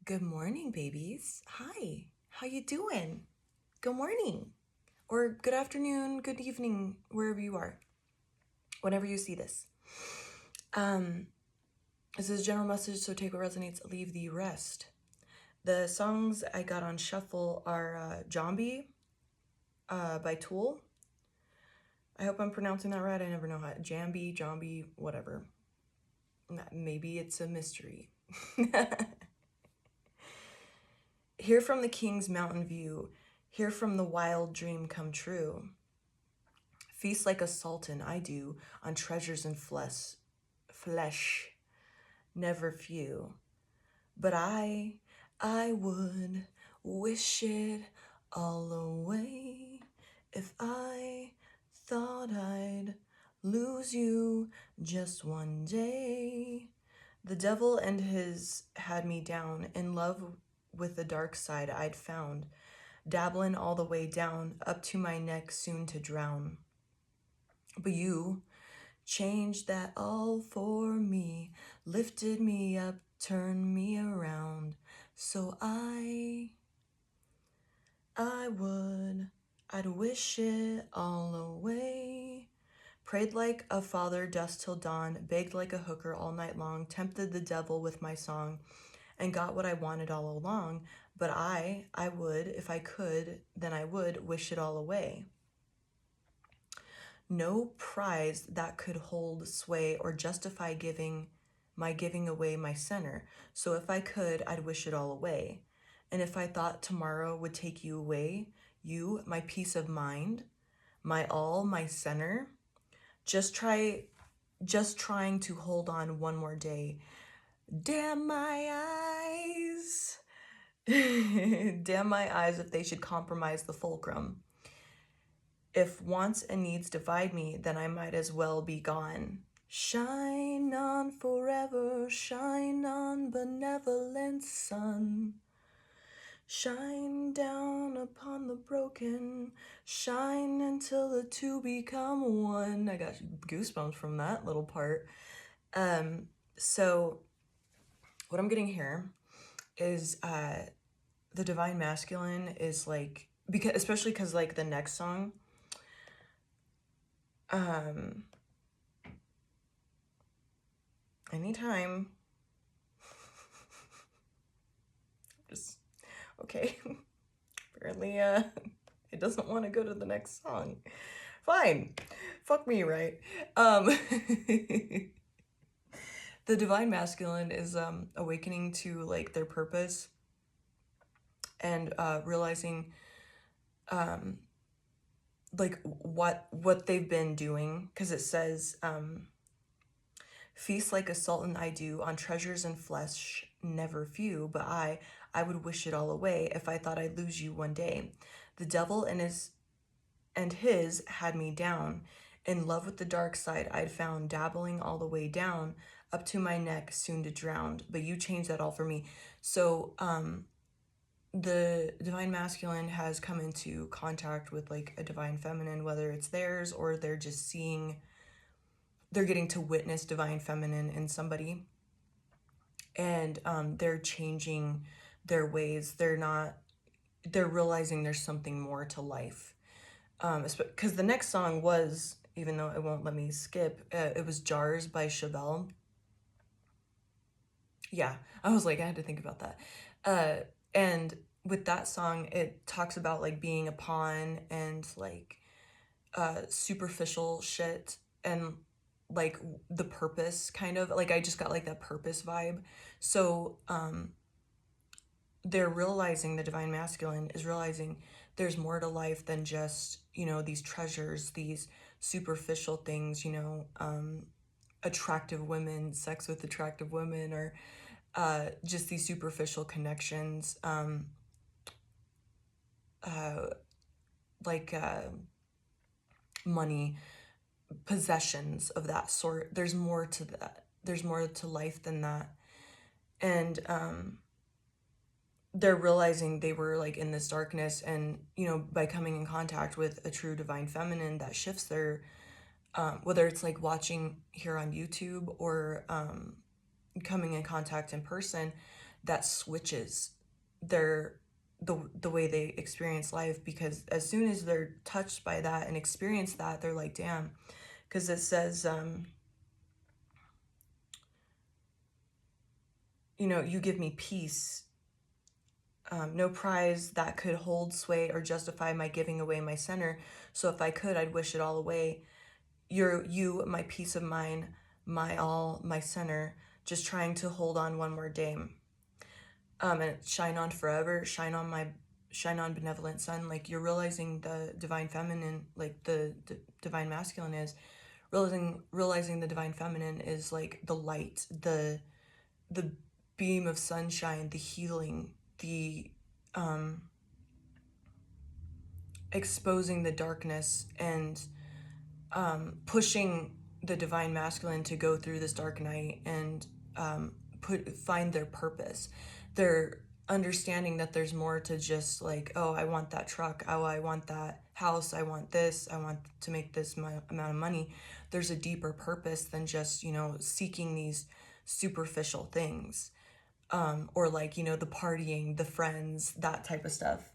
Good morning, babies. Hi. How you doing? Good morning. Or good afternoon, good evening, wherever you are. Whenever you see this. This is a general message, so take what resonates, leave the rest. The songs I got on shuffle are Jambi by Tool. I hope I'm pronouncing that right. I never know how. Jambi, whatever. Maybe it's a mystery. Hear from the king's mountain view, hear from the wild dream come true. Feast like a sultan, I do, on treasures and flesh, never few. But I would wish it all away if I thought I'd lose you just one day. The devil and his had me down, in love with the dark side I'd found, dabbling all the way down, up to my neck, soon to drown. But you changed that all for me, lifted me up, turned me around. So I'd wish it all away. Prayed like a father, dusk till dawn, begged like a hooker all night long, tempted the devil with my song, and got what I wanted all along. But I would, if I could, then I would wish it all away. No prize that could hold sway or justify giving away my center. So if I could, I'd wish it all away. And if I thought tomorrow would take you away, you, my peace of mind, my all, my center, just trying to hold on one more day. Damn my eyes. Damn my eyes if they should compromise the fulcrum. If wants and needs divide me, then I might as well be gone. Shine on forever, shine on, benevolent sun. Shine down upon the broken, shine until the two become one. I got goosebumps from that little part. So what I'm getting here is the Divine Masculine is like, because especially because like the next song, anytime. Just okay. Apparently, it doesn't want to go to the next song. Fine, fuck me, right? The Divine Masculine is awakening to like their purpose and realizing like what they've been doing, because it says feast like a sultan I do on treasures and flesh never few, but I would wish it all away if I thought I'd lose you one day. The devil and his had me down, in love with the dark side I'd found, dabbling all the way down, up to my neck, soon to drown. But you changed that all for me. So the Divine Masculine has come into contact with like a Divine Feminine, whether it's theirs or they're just they're getting to witness Divine Feminine in somebody, and they're changing their ways. They're realizing there's something more to life. Because the next song was, even though it won't let me skip, it was Jars by Chevelle. Yeah, I was like, I had to think about that. And with that song, it talks about like being a pawn and like superficial shit, and like the purpose, kind of like I just got like that purpose vibe. So they're realizing, the Divine Masculine is realizing there's more to life than just, these treasures, these superficial things, attractive women, sex with attractive women, or just these superficial connections, like money, possessions of that sort. There's more to that. There's more to life than that. And they're realizing they were like in this darkness, and by coming in contact with a true Divine Feminine that shifts their whether it's like watching here on YouTube or coming in contact in person, that switches their the way they experience life, because as soon as they're touched by that and experience that, they're like, damn. Because it says, you give me peace, no prize that could hold sway or justify my giving away my center. So if I could, I'd wish it all away. You, my peace of mind, my all, my center, just trying to hold on one more day. And shine on forever, shine on benevolent sun. Like, you're realizing the divine feminine, like the divine masculine is realizing the divine feminine is like the light, the beam of sunshine, the healing, the exposing the darkness, and pushing the divine masculine to go through this dark night and find their purpose. They're understanding that there's more to just like, oh, I want that truck, oh, I want that house, I want this, I want to make this amount of money. There's a deeper purpose than just, seeking these superficial things, or like, the partying, the friends, that type of stuff.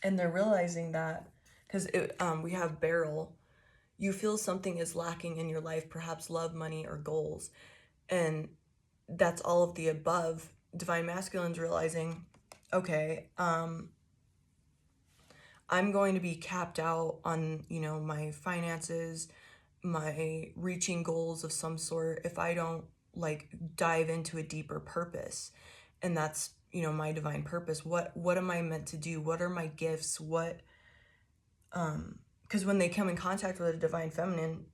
And they're realizing that because we have Beryl. You feel something is lacking in your life, perhaps love, money, or goals. And that's all of the above. Divine Masculine's realizing, okay, I'm going to be capped out on, my finances, my reaching goals of some sort, if I don't like dive into a deeper purpose. And that's, my divine purpose. What am I meant to do? What are my gifts? Because when they come in contact with a divine feminine,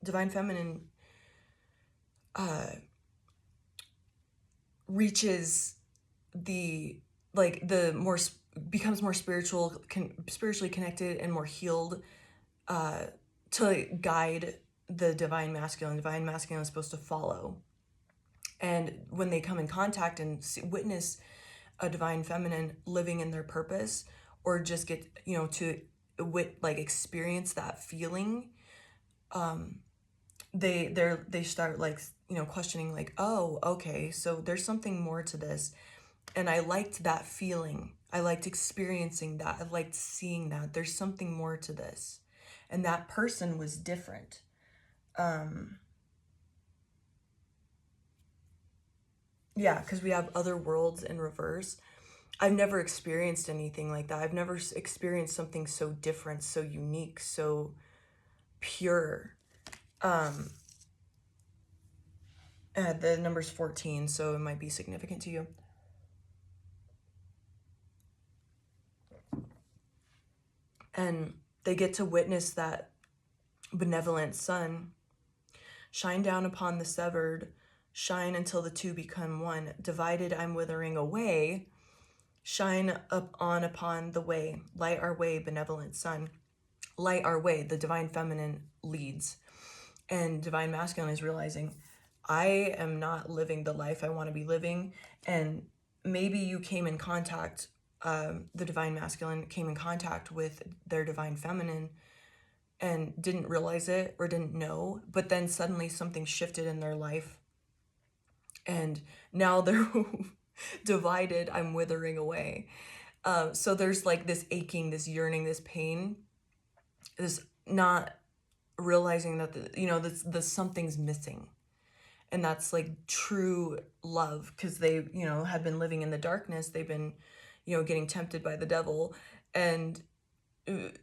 divine feminine reaches becomes more spiritually connected and more healed, to guide the divine masculine. Divine masculine is supposed to follow. And when they come in contact and witness a divine feminine living in their purpose, or just get, to experience that feeling, they start questioning, like, oh, okay, so there's something more to this. And I liked that feeling. I liked experiencing that. I liked seeing that. There's something more to this. And that person was different. Yeah, because we have other worlds in reverse. I've never experienced anything like that. I've never experienced something so different, so unique, so pure. The number's 14, so it might be significant to you. And they get to witness that benevolent sun shine down upon the severed, shine until the two become one. Divided, I'm withering away. Shine upon the way. Light our way, benevolent sun. Light our way. The divine feminine leads. And divine masculine is realizing, I am not living the life I want to be living. And maybe you came in contact, the divine masculine came in contact with their divine feminine and didn't realize it or didn't know, but then suddenly something shifted in their life. And now they're divided, I'm withering away. So there's like this aching, this yearning, this pain, this not realizing that the something's missing. And that's like true love, because they had been living in the darkness. They've been getting tempted by the devil and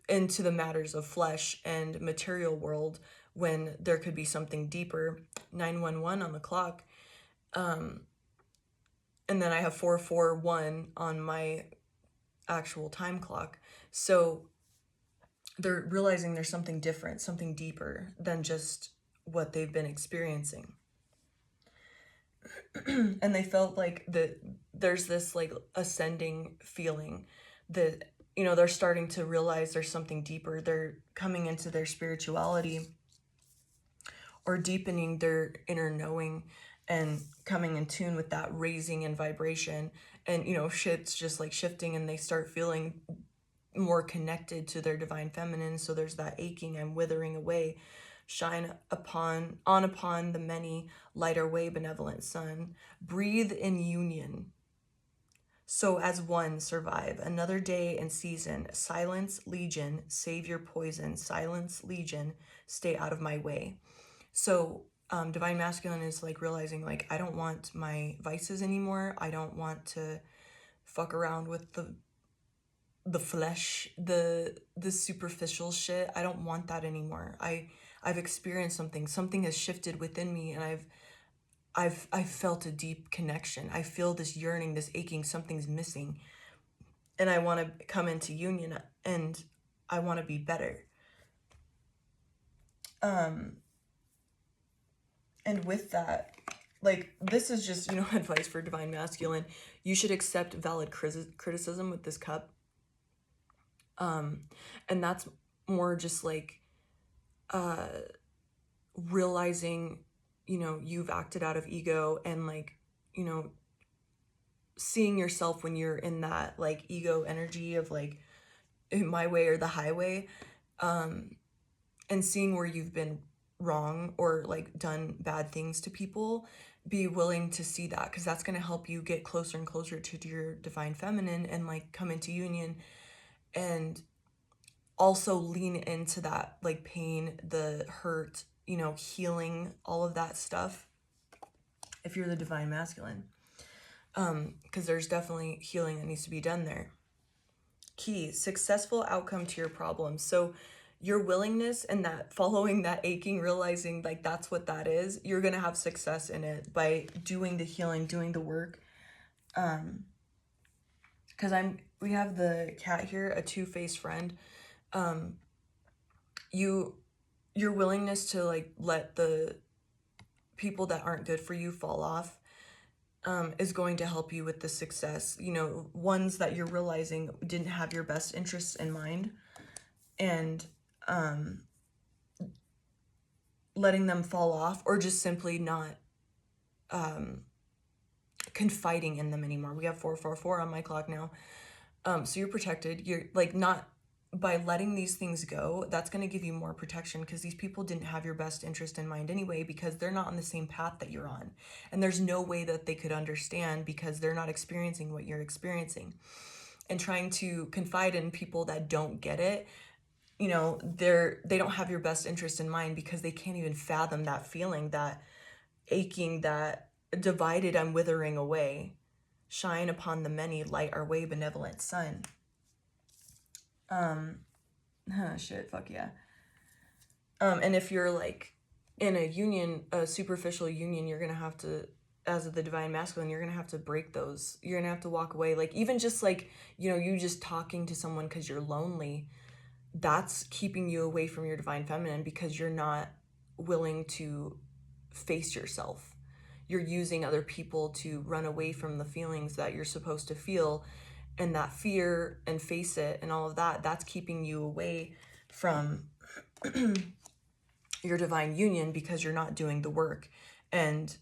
into the matters of flesh and material world, when there could be something deeper. 911 on the clock, and then I have 441 on my actual time clock. So they're realizing there's something different, something deeper than just what they've been experiencing. And they felt like there's this like ascending feeling that, they're starting to realize there's something deeper. They're coming into their spirituality, or deepening their inner knowing, and coming in tune with that raising in vibration. And, shit's just like shifting, and they start feeling more connected to their divine feminine. So there's that aching, I'm withering away, shine upon the many, light our way, benevolent sun. Breathe in union, so as one survive another day and season. Silence, legion, save your poison. Silence, legion, stay out of my way. So divine masculine is like realizing like I don't want my vices anymore. I don't want to fuck around with the flesh, the superficial shit. I don't want that anymore. I've experienced something has shifted within me, and I've felt a deep connection. I feel this yearning, this aching, something's missing. And I want to come into union, and I want to be better. And with that, like, this is just, advice for divine masculine. You should accept valid criticism with this cup. And that's more just like realizing, you've acted out of ego, and like, seeing yourself when you're in that like ego energy of like my way or the highway, and seeing where you've been wrong or like done bad things to people. Be willing to see that, because that's going to help you get closer and closer to your divine feminine and like come into union, and also lean into that like pain, the hurt, healing, all of that stuff if you're the divine masculine, because there's definitely healing that needs to be done there. Key, successful outcome to your problems. So your willingness and that following that aching, realizing like that's what that is, you're gonna have success in it by doing the healing, doing the work. Because we have the cat here, a two-faced friend. Your willingness to like let the people that aren't good for you fall off is going to help you with the success. Ones that you're realizing didn't have your best interests in mind, and letting them fall off, or just simply not confiding in them anymore. We have 444 on my clock now. So you're protected. You're like, not by letting these things go, that's going to give you more protection, because these people didn't have your best interest in mind anyway, because they're not on the same path that you're on. And there's no way that they could understand, because they're not experiencing what you're experiencing. And trying to confide in people that don't get it, they don't have your best interest in mind, because they can't even fathom that feeling, that aching, that divided, I'm withering away. Shine upon the many, light our way, benevolent sun. Fuck yeah. And if you're like in a union, a superficial union, you're gonna have to, as the divine masculine, you're gonna have to break those. You're gonna have to walk away. Like, even just like, you just talking to someone because you're lonely, that's keeping you away from your divine feminine, because you're not willing to face yourself. You're using other people to run away from the feelings that you're supposed to feel, and that fear, and face it, and all of that, that's keeping you away from your divine union, because you're not doing the work. And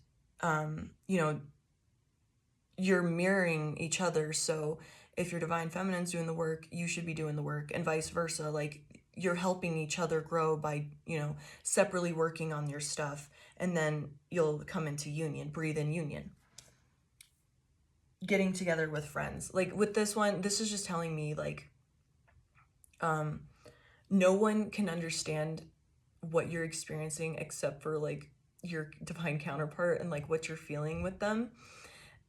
you're mirroring each other. So if your divine feminine's doing the work, you should be doing the work, and vice versa. Like, you're helping each other grow by, separately working on your stuff, and then you'll come into union. Breathe in union. Getting together with friends. Like, with this one, this is just telling me like, no one can understand what you're experiencing except for like your divine counterpart, and like what you're feeling with them.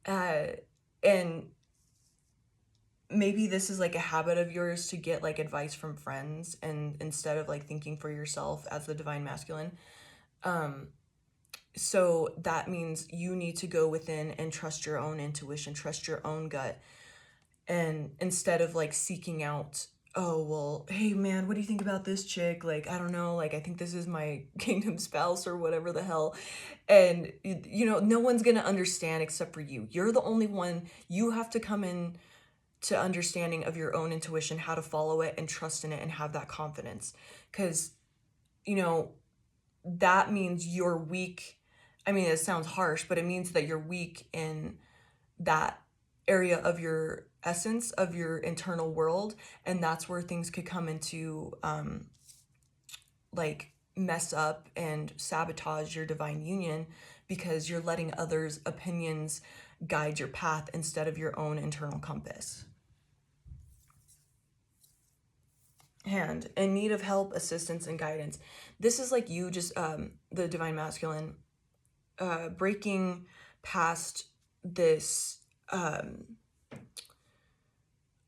And maybe this is like a habit of yours to get like advice from friends, and instead of like thinking for yourself as the divine masculine. So that means you need to go within and trust your own intuition, trust your own gut. And instead of like seeking out, oh, well, hey man, what do you think about this chick? Like, I don't know, like, I think this is my kingdom spouse, or whatever the hell. And, no one's gonna understand except for you. You're the only one. You have to come in to understanding of your own intuition, how to follow it and trust in it and have that confidence. Because, that means you're weak. I mean, it sounds harsh, but it means that you're weak in that area of your essence, of your internal world. And that's where things could come into, like, mess up and sabotage your divine union because you're letting others' opinions guide your path instead of your own internal compass. And in need of help, assistance, and guidance. This is like you just, the divine masculine, breaking past this,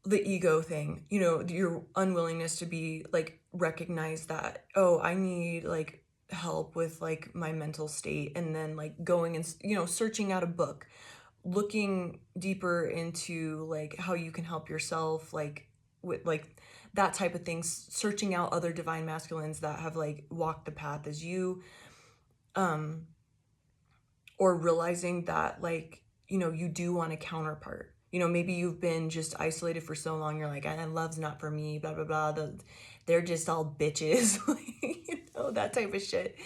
the ego thing, you know, your unwillingness to be like, recognize that, oh, I need like help with like my mental state, and then like going and, you know, searching out a book, looking deeper into like how you can help yourself, like with like that type of things, searching out other divine masculines that have like walked the path as you, or realizing that like, you know, you do want a counterpart. You know, maybe you've been just isolated for so long, you're like, love's not for me, blah blah blah, they're just all bitches. You know, that type of shit.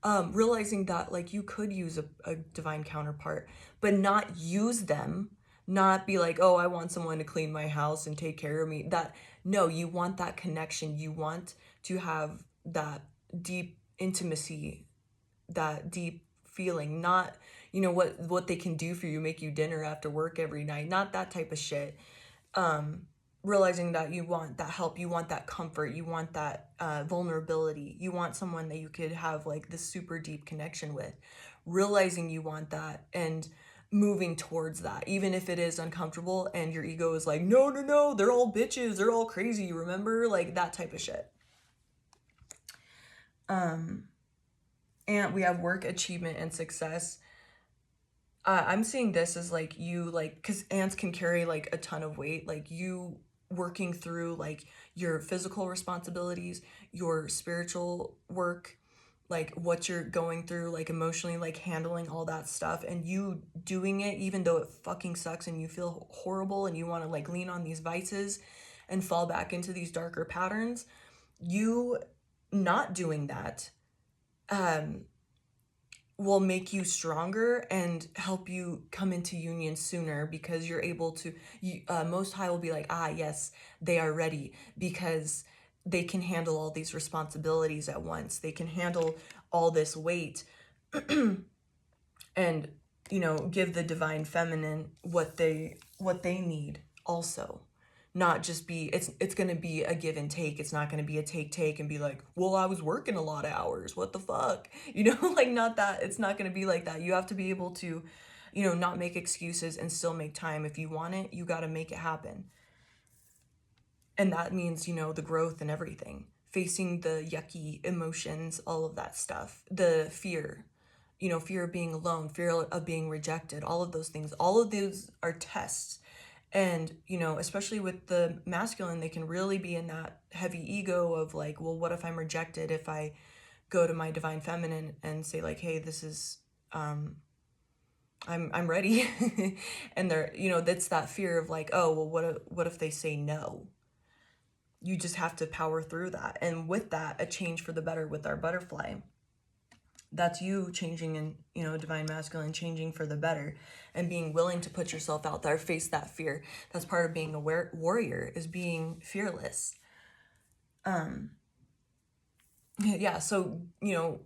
Realizing that like you could use a divine counterpart, but not use them, not be like, oh, I want someone to clean my house and take care of me. That, no, you want that connection, you want to have that deep intimacy, that deep feeling, not, you know, what they can do for you, make you dinner after work every night, not that type of shit. Realizing that you want that help, you want that comfort, you want that vulnerability, you want someone that you could have like this super deep connection with, realizing you want that and moving towards that, even if it is uncomfortable and your ego is like, no, no, no, they're all bitches, they're all crazy, remember, like that type of shit. And we have work, achievement, and success. I'm seeing this as like you, like, because ants can carry like a ton of weight, like you working through like your physical responsibilities, your spiritual work, like what you're going through, like emotionally, like handling all that stuff, and you doing it even though it fucking sucks and you feel horrible and you want to like lean on these vices and fall back into these darker patterns. You not doing that will make you stronger and help you come into union sooner, because you're able to, Most High will be like, ah, yes, they are ready, because they can handle all these responsibilities at once. They can handle all this weight and, you know, give the divine feminine what they need also. Not just be, it's going to be a give and take. It's not going to be a take and be like, well, I was working a lot of hours, what the fuck, you know, like, not that. It's not going to be like that. You have to be able to, you know, not make excuses and still make time. If you want it, you got to make it happen. And that means, you know, the growth and everything, facing the yucky emotions, all of that stuff, the fear, you know, fear of being alone, fear of being rejected, all of those things. All of those are tests. And, you know, especially with the masculine, they can really be in that heavy ego of like, well, what if I'm rejected if I go to my divine feminine and say like, hey, this is, I'm ready. And they're, you know, that's that fear of like, oh, well, what if they say no? You just have to power through that. And with that, a change for the better with our butterfly. That's you changing in, you know, divine masculine, changing for the better and being willing to put yourself out there, face that fear. That's part of being a warrior, is being fearless. Yeah, so, you know,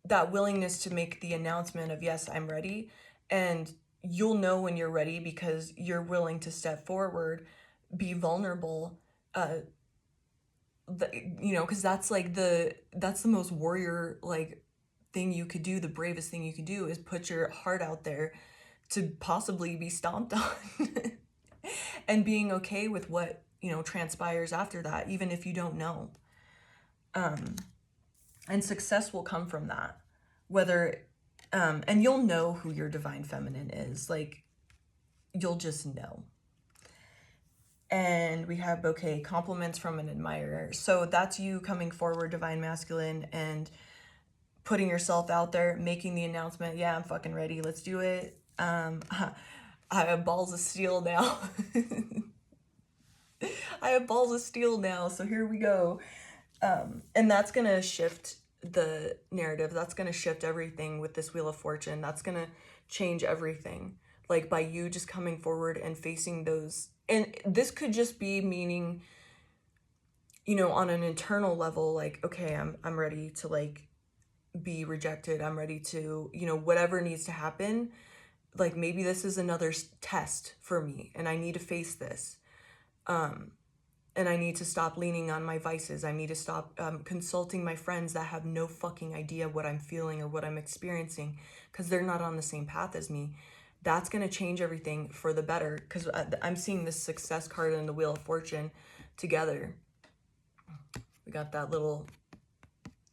that willingness to make the announcement of, yes, I'm ready. And you'll know when you're ready because you're willing to step forward, be vulnerable, you know, because that's like that's the most warrior like thing you could do. The bravest thing you could do is put your heart out there to possibly be stomped on. And being okay with what, you know, transpires after that, even if you don't know. And success will come from that, whether and you'll know who your divine feminine is, like you'll just know. And we have bouquet, compliments from an admirer. So that's you coming forward, divine masculine, and putting yourself out there, making the announcement, yeah, I'm fucking ready, let's do it. I have balls of steel now. I have balls of steel now, so here we go. And that's gonna shift the narrative. That's gonna shift everything with this Wheel of Fortune. That's gonna change everything. Like by you just coming forward and facing those. And this could just be meaning you know, on an internal level, like, okay, I'm ready to like be rejected. I'm ready to, you know, whatever needs to happen. Like maybe this is another test for me and I need to face this. And I need to stop leaning on my vices. I need to stop consulting my friends that have no fucking idea what I'm feeling or what I'm experiencing because they're not on the same path as me. That's going to change everything for the better because I'm seeing this success card and the Wheel of Fortune together. We got that little,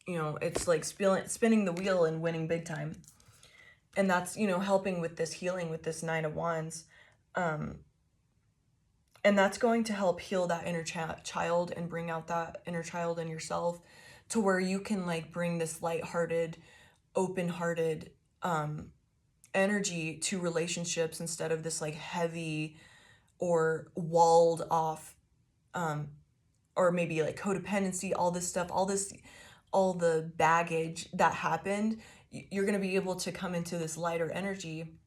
you know, it's like spinning the wheel and winning big time. And that's, you know, helping with this healing with this Nine of Wands. And that's going to help heal that inner child and bring out that inner child in yourself to where you can like bring this lighthearted, open-hearted energy to relationships instead of this like heavy or walled off or maybe like codependency, all this stuff, all the baggage that happened. You're going to be able to come into this lighter energy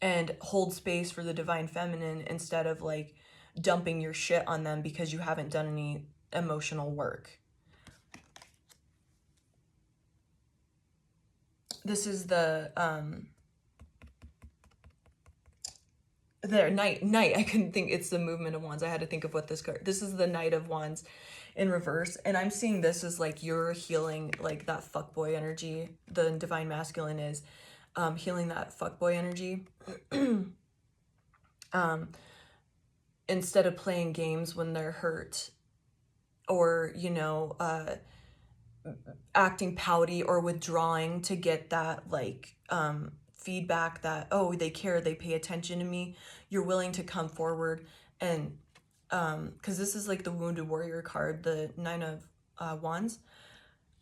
and hold space for the divine feminine instead of like dumping your shit on them because you haven't done any emotional work. This is the Knight. I couldn't think, it's the Movement of Wands. I had to think of what this card. This is the Knight of Wands in reverse, and I'm seeing this as like you're healing like that fuckboy energy. The divine masculine is healing that fuckboy energy. Instead of playing games when they're hurt or, you know, acting pouty or withdrawing to get that like feedback that, oh, they care, they pay attention to me. You're willing to come forward and because this is like the Wounded Warrior card, the Nine of Wands.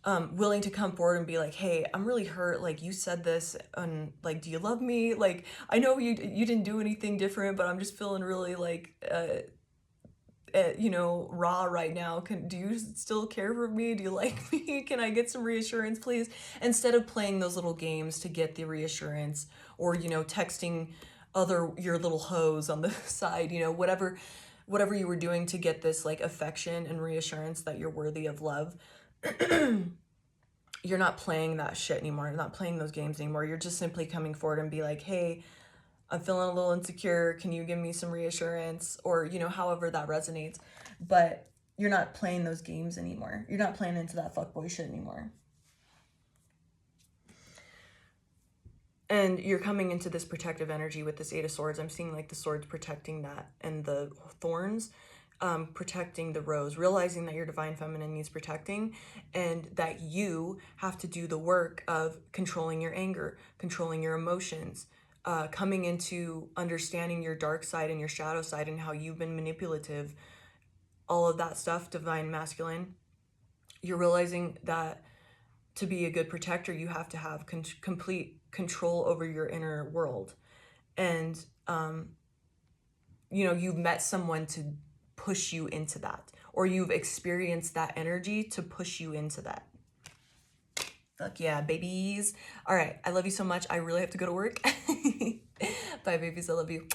Willing to come forward and be like, hey, I'm really hurt, like you said this, and like, do you love me? Like, I know you didn't do anything different, but I'm just feeling really like you know, raw right now. Do you still care for me? Do you like me? Can I get some reassurance, please? Instead of playing those little games to get the reassurance, or, you know, texting your little hoes on the side, you know, whatever you were doing to get this like affection and reassurance that you're worthy of love. You're not playing that shit anymore. You're not playing those games anymore. You're just simply coming forward and be like, hey, I'm feeling a little insecure. Can you give me some reassurance? Or, you know, however that resonates. But you're not playing those games anymore. You're not playing into that fuckboy shit anymore. And you're coming into this protective energy with this Eight of Swords. I'm seeing like the swords protecting that and the thorns protecting the rose, realizing that your divine feminine needs protecting and that you have to do the work of controlling your anger, controlling your emotions, coming into understanding your dark side and your shadow side and how you've been manipulative, all of that stuff, divine masculine. You're realizing that to be a good protector, you have to have complete control over your inner world. And, you know, you've met someone to push you into that, or you've experienced that energy to push you into that. Fuck yeah, babies. All right, I love you so much. I really have to go to work. Bye, babies. I love you.